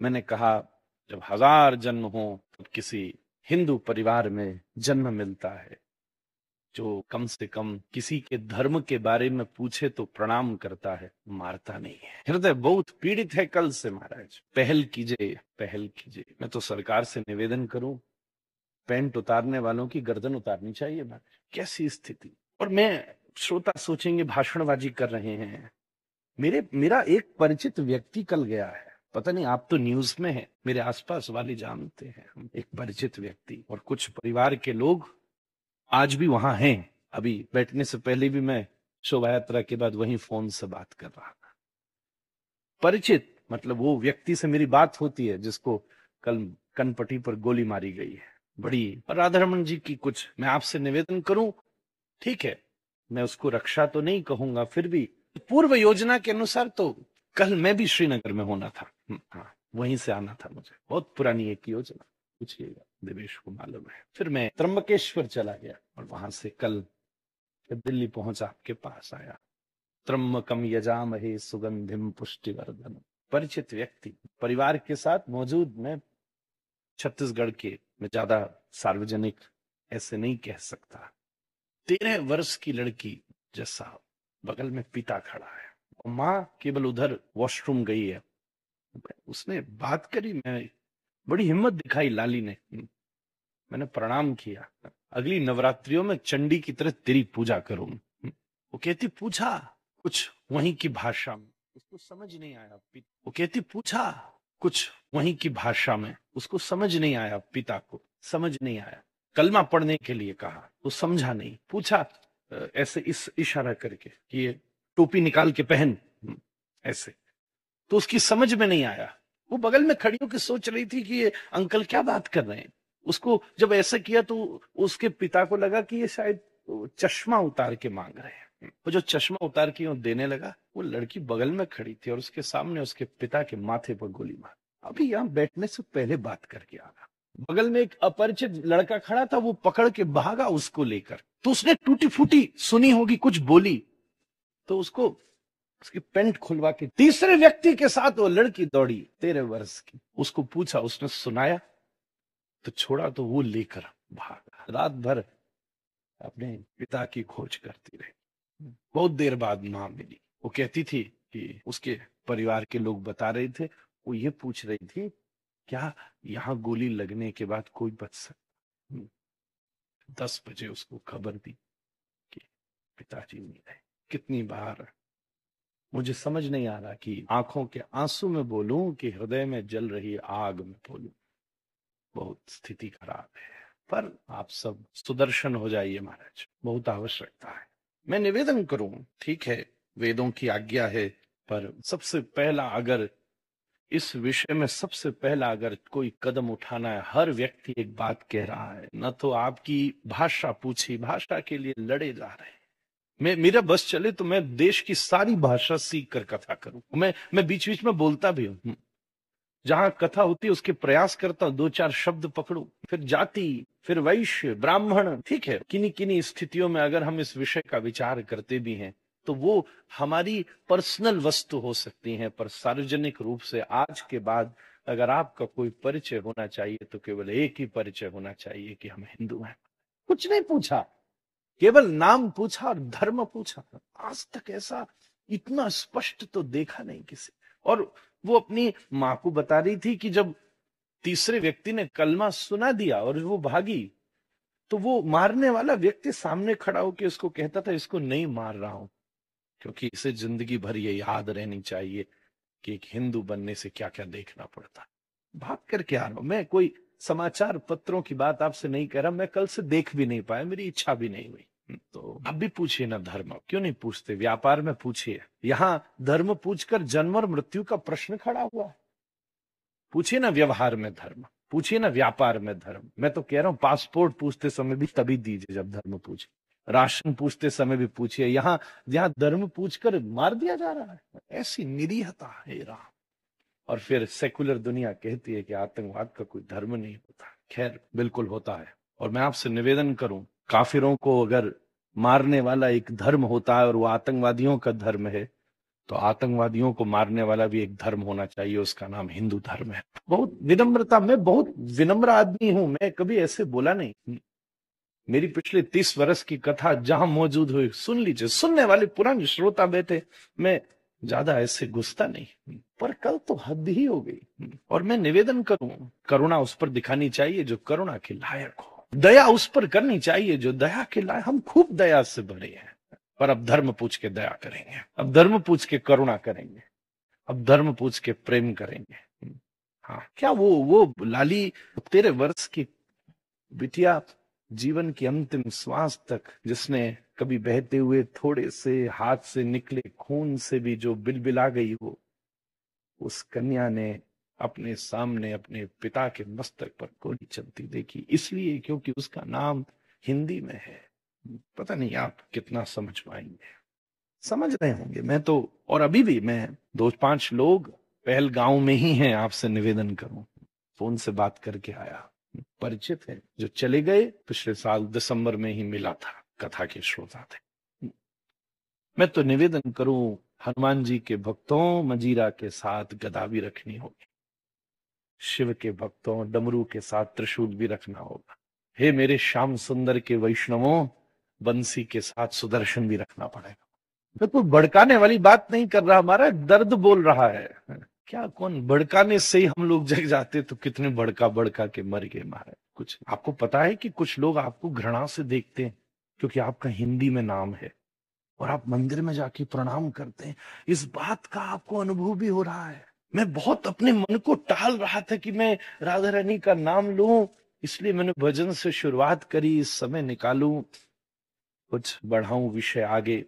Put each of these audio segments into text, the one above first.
मैंने कहा जब 1000 जन्म हो तब किसी हिंदू परिवार में जन्म मिलता है जो कम से कम किसी के धर्म के बारे में पूछे तो प्रणाम करता है, मारता नहीं है। हृदय बहुत पीड़ित है कल से महाराज, पहल कीजिए, पहल कीजिए। मैं तो सरकार से निवेदन करूं, पैंट उतारने वालों की गर्दन उतारनी चाहिए महाराज। कैसी स्थिति। और मैं श्रोता सोचेंगे भाषणबाजी कर रहे हैं। मेरा एक परिचित व्यक्ति कल गया है, पता नहीं आप तो न्यूज में हैं, मेरे आसपास वाले जानते हैं, हम एक परिचित व्यक्ति और कुछ परिवार के लोग आज भी वहां हैं। अभी बैठने से पहले भी मैं शोभा यात्रा के बाद वहीं फोन से बात कर रहा था। परिचित मतलब वो व्यक्ति से मेरी बात होती है जिसको कल कनपट्टी पर गोली मारी गई है। बड़ी राधारमण जी की कुछ मैं आपसे निवेदन करूं, ठीक है, मैं उसको रक्षा तो नहीं कहूंगा, फिर भी पूर्व योजना के अनुसार तो कल मैं भी श्रीनगर में होना था। हाँ, वहीं से आना था मुझे। बहुत पुरानी एक योजना, पूछिएगा, देवेश को मालूम है। फिर मैं त्र्यंबकेश्वर चला गया और वहां से कल दिल्ली पहुंचा, आपके पास आया। त्र्यंबकम यजामहे सुगंधिम पुष्टिवर्धन। परिचित व्यक्ति परिवार के साथ मौजूद। मैं छत्तीसगढ़ के, मैं ज्यादा सार्वजनिक ऐसे नहीं कह सकता। 13 वर्ष की लड़की जैसा, बगल में पिता खड़ा है और माँ केवल उधर वॉशरूम गई है। उसने बात करी, मैं बड़ी हिम्मत दिखाई लाली ने, मैंने प्रणाम किया। अगली नवरात्रियों में चंडी की तरह तेरी पूजा करूं। वो कहती पूछा कुछ वहीं की भाषा में, उसको समझ नहीं आया। वो कहती पूछा कुछ वहीं की भाषा में, उसको समझ नहीं आया, पिता को समझ नहीं आया। कलमा पढ़ने के लिए कहा, वो समझा नहीं। पूछा ऐसे इस इशारा करके कि ये टोपी निकाल के पहन, ऐसे, तो उसकी समझ में नहीं आया। वो बगल में खड़ी होकर सोच रही थी कि ये अंकल क्या बात कर रहे हैं। उसको जब ऐसा किया तो उसके पिता को लगा कि ये शायद चश्मा उतार के मांग रहे हैं। वो जो चश्मा उतार के देने लगा, वो लड़की बगल में खड़ी थी और उसके सामने उसके पिता के माथे पर गोली मार। अभी यहाँ बैठने से पहले बात करके आ रहा, बगल में एक अपरिचित लड़का खड़ा था, वो पकड़ के भागा उसको लेकर। तो उसने टूटी फूटी सुनी होगी, कुछ बोली तो उसको उसकी पेंट खुलवा के तीसरे व्यक्ति के साथ वो लड़की दौड़ी 13 वर्ष की। उसको पूछा, उसने सुनाया तो छोड़ा, तो वो लेकर भागा। रात भर अपने पिता की खोज करती रही। बहुत देर बाद मां मिली। वो कहती थी कि उसके परिवार के लोग बता रहे थे, वो ये पूछ रही थी क्या यहाँ गोली लगने के बाद कोई बच सकता। 10 बजे उसको खबर दी कि पिताजी नहीं रहे। कितनी बार मुझे समझ नहीं आ रहा कि आंखों के आंसू में बोलूं कि हृदय में जल रही आग में बोलूं। बहुत स्थिति खराब है, पर आप सब सुदर्शन हो जाइए महाराज, बहुत आवश्यकता है। मैं निवेदन करूं, ठीक है, वेदों की आज्ञा है, पर सबसे पहला अगर इस विषय में सबसे पहला अगर कोई कदम उठाना है, हर व्यक्ति एक बात कह रहा है, न तो आपकी भाषा पूछी, भाषा के लिए लड़े जा रहे हैं। मेरा बस चले तो मैं देश की सारी भाषा सीख कर कथा करूं। मैं बीच बीच में बोलता भी हूं, जहां कथा होती है उसके प्रयास करता हूं, 2-4 शब्द पकड़ू। फिर जाति, फिर वैश्य, ब्राह्मण, ठीक है, किन्हीं किन्हीं स्थितियों में अगर हम इस विषय का विचार करते भी हैं तो वो हमारी पर्सनल वस्तु हो सकती है, पर सार्वजनिक रूप से आज के बाद अगर आपका कोई परिचय होना चाहिए तो केवल एक ही परिचय होना चाहिए कि हम हिंदू हैं। कुछ नहीं पूछा, केवल नाम पूछा और धर्म पूछा। आज तक ऐसा इतना स्पष्ट तो देखा नहीं किसी। और वो अपनी मां को बता रही थी कि जब तीसरे व्यक्ति ने कलमा सुना दिया और वो भागी, तो वो मारने वाला व्यक्ति सामने खड़ा होकर उसको कहता था, इसको नहीं मार रहा हूं क्योंकि इसे जिंदगी भर ये याद रहनी चाहिए कि एक हिंदू बनने से क्या क्या देखना पड़ता। भाग करके आ रहा हूं। मैं कोई समाचार पत्रों की बात आपसे नहीं कह रहा, मैं कल से देख भी नहीं पाया, मेरी इच्छा भी नहीं हुई। तो आप भी पूछिए ना धर्म, क्यों नहीं पूछते? व्यापार में पूछिए, यहां धर्म पूछकर जन्म और मृत्यु का प्रश्न खड़ा हुआ है। पूछिए ना व्यवहार में धर्म, पूछिए ना व्यापार में धर्म। मैं तो कह रहा हूं पासपोर्ट पूछते समय भी तभी दीजिए जब धर्म पूछे, राशन पूछते समय भी पूछिए। यहाँ धर्म पूछकर मार दिया जा रहा है, ऐसी निरीहता है राम। और फिर सेकुलर दुनिया कहती है कि आतंकवाद का कोई धर्म नहीं होता। खैर, बिल्कुल होता है। और मैं आपसे निवेदन करूं, काफिरों को अगर मारने वाला एक धर्म होता है और वो आतंकवादियों का धर्म है, तो आतंकवादियों को मारने वाला भी एक धर्म होना चाहिए, उसका नाम हिंदू धर्म है। बहुत विनम्रता, मैं बहुत विनम्र आदमी हूं, मैं कभी ऐसे बोला नहीं। मेरी पिछले 30 वर्ष की कथा जहां मौजूद हुई सुन लीजिए, सुनने वाले पुराने श्रोता बैठे, मैं ज्यादा ऐसे घुसता नहीं। पर कल तो हद ही हो गई। और मैं निवेदन करूं, करुणा उस पर दिखानी चाहिए जो करुणा के लायक हो, दया उस पर करनी चाहिए जो दया के लायक। हम खूब दया से भरे हैं, पर अब धर्म पूछ के दया करेंगे, अब धर्म पूछ के करुणा करेंगे, अब धर्म पूछ के प्रेम करेंगे। हाँ, क्या वो लाली 13 वर्ष की बिटिया, जीवन की अंतिम श्वास तक जिसने कभी बहते हुए थोड़े से हाथ से निकले खून से भी जो बिलबिला गई हो, उस कन्या ने अपने सामने अपने पिता के मस्तक पर गोली चलती देखी, इसलिए क्योंकि उसका नाम हिंदी में है। पता नहीं आप कितना समझ पाएंगे, समझ रहे होंगे। मैं तो, और अभी भी मैं 2-5 लोग पहलगांव में ही हैं, आपसे निवेदन करूं, फोन से बात करके आया, परिचित है, जो चले गए, पिछले साल दिसंबर में ही मिला था, कथा के श्रोता थे। मैं तो निवेदन करूं, हनुमान जी के भक्तों मजीरा के साथ गदा भी रखनी होगी, शिव के भक्तों डमरू के साथ त्रिशूल भी रखना होगा, हे मेरे श्याम सुंदर के वैष्णवों बंसी के साथ सुदर्शन भी रखना पड़ेगा। मैं कोई भड़काने वाली बात नहीं कर रहा, हमारा दर्द बोल रहा है। क्या कौन भड़काने से ही हम लोग जग जाते, तो कितने भड़का भड़का के मर गए महाराज। कुछ आपको पता है कि कुछ लोग आपको घृणा से देखते हैं क्योंकि आपका हिंदी में नाम है और आप मंदिर में जाके प्रणाम करते हैं, इस बात का आपको अनुभव भी हो रहा है। मैं बहुत अपने मन को टाल रहा था कि मैं राधा रानी का नाम लूं, इसलिए मैंने भजन से शुरुआत करी, इस समय निकालूं, कुछ बढ़ाऊं विषय आगे,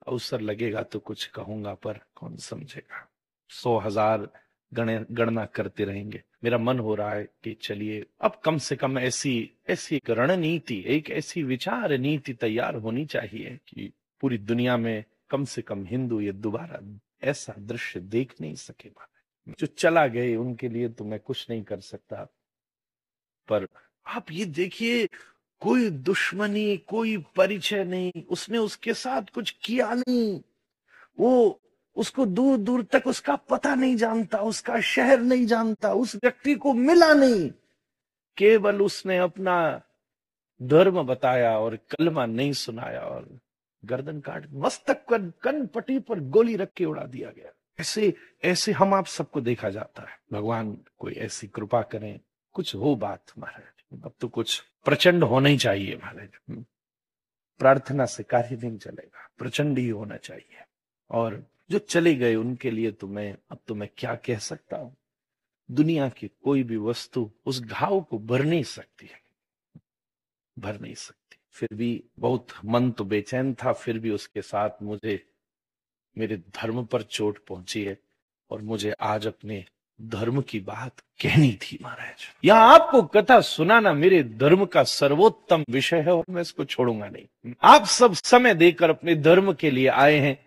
अवसर लगेगा तो कुछ कहूंगा, पर कौन समझेगा। 100,000 गणना करते रहेंगे। मेरा मन हो रहा है कि चलिए अब कम से कम ऐसी एक रणनीति, एक ऐसी विचार नीति तैयार होनी चाहिए कि पूरी दुनिया में कम से कम हिंदू ये दोबारा ऐसा दृश्य देख नहीं सके। जो चला गए उनके लिए तो मैं कुछ नहीं कर सकता, पर आप ये देखिए, कोई दुश्मनी, कोई परिचय नहीं, उसने उसके साथ कुछ किया नहीं, वो उसको दूर दूर तक उसका पता नहीं जानता, उसका शहर नहीं जानता, उस व्यक्ति को मिला नहीं, केवल उसने अपना धर्म बताया और कलमा नहीं सुनाया और गर्दन काट, मस्तक पर कन पट्टी पर गोली रख के उड़ा दिया गया। ऐसे ऐसे हम आप सबको देखा जाता है। भगवान कोई ऐसी कृपा करें, कुछ हो बात महाराज। अब तो कुछ प्रचंड होना ही चाहिए महाराज, प्रार्थना से कार्य नहीं चलेगा, प्रचंड ही होना चाहिए। और जो चले गए उनके लिए तो मैं क्या कह सकता हूं। दुनिया की कोई भी वस्तु उस घाव को भर नहीं सकती, भर नहीं सकती। फिर भी बहुत मन तो बेचैन था, फिर भी उसके साथ मुझे मेरे धर्म पर चोट पहुंची है और मुझे आज अपने धर्म की बात कहनी थी महाराज। यहाँ आपको कथा सुनाना मेरे धर्म का सर्वोत्तम विषय है और मैं इसको छोड़ूंगा नहीं। आप सब समय देकर अपने धर्म के लिए आए हैं।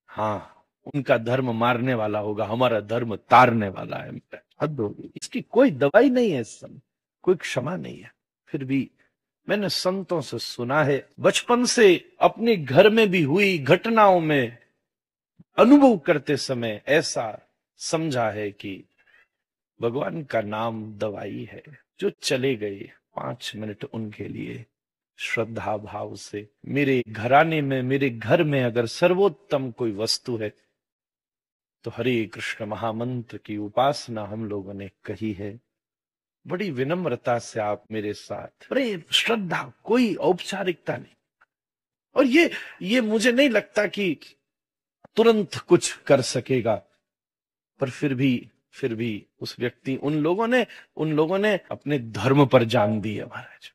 हाँ, उनका धर्म मारने वाला होगा, हमारा धर्म तारने वाला है। हद होगी, इसकी कोई दवाई नहीं है, इस समय कोई क्षमा नहीं है। फिर भी मैंने संतों से सुना है, बचपन से अपने घर में भी हुई घटनाओं में अनुभव करते समय ऐसा समझा है कि भगवान का नाम दवाई है। जो चले गए 5 मिनट उनके लिए श्रद्धा भाव से, मेरे घराने में, मेरे घर में अगर सर्वोत्तम कोई वस्तु है तो हरे कृष्ण महामंत्र की उपासना हम लोगों ने कही है। बड़ी विनम्रता से आप मेरे साथ, अरे श्रद्धा, कोई औपचारिकता नहीं। और ये मुझे नहीं लगता कि तुरंत कुछ कर सकेगा, पर फिर भी उस व्यक्ति, उन लोगों ने अपने धर्म पर जान दी है महाराज।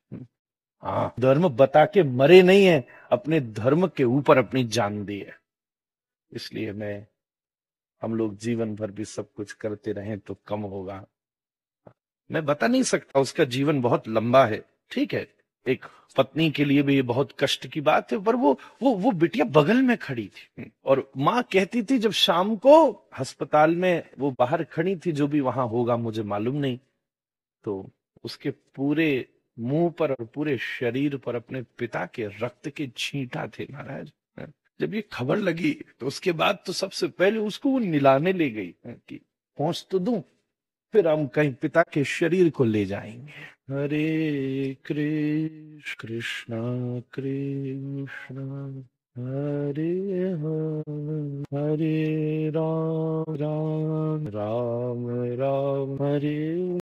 हाँ, धर्म बता के मरे नहीं है, अपने धर्म के ऊपर अपनी जान दी है। इसलिए हम लोग जीवन भर भी सब कुछ करते रहें तो कम होगा। मैं बता नहीं सकता, उसका जीवन बहुत लंबा है, ठीक है। एक पत्नी के लिए भी ये बहुत कष्ट की बात है, पर वो बिटिया बगल में खड़ी थी और माँ कहती थी, जब शाम को अस्पताल में वो बाहर खड़ी थी, जो भी वहां होगा मुझे मालूम नहीं, तो उसके पूरे मुंह पर और पूरे शरीर पर अपने पिता के रक्त के छींटा थे महाराज। जब ये खबर लगी तो उसके बाद तो सबसे पहले उसको वो निलाने ले गई कि पहुंच तो दूं, फिर हम कहीं पिता के शरीर को ले जाएंगे। हरे कृष्ण कृष्ण कृष्ण हरे हरे, हरे राम राम राम राम हरे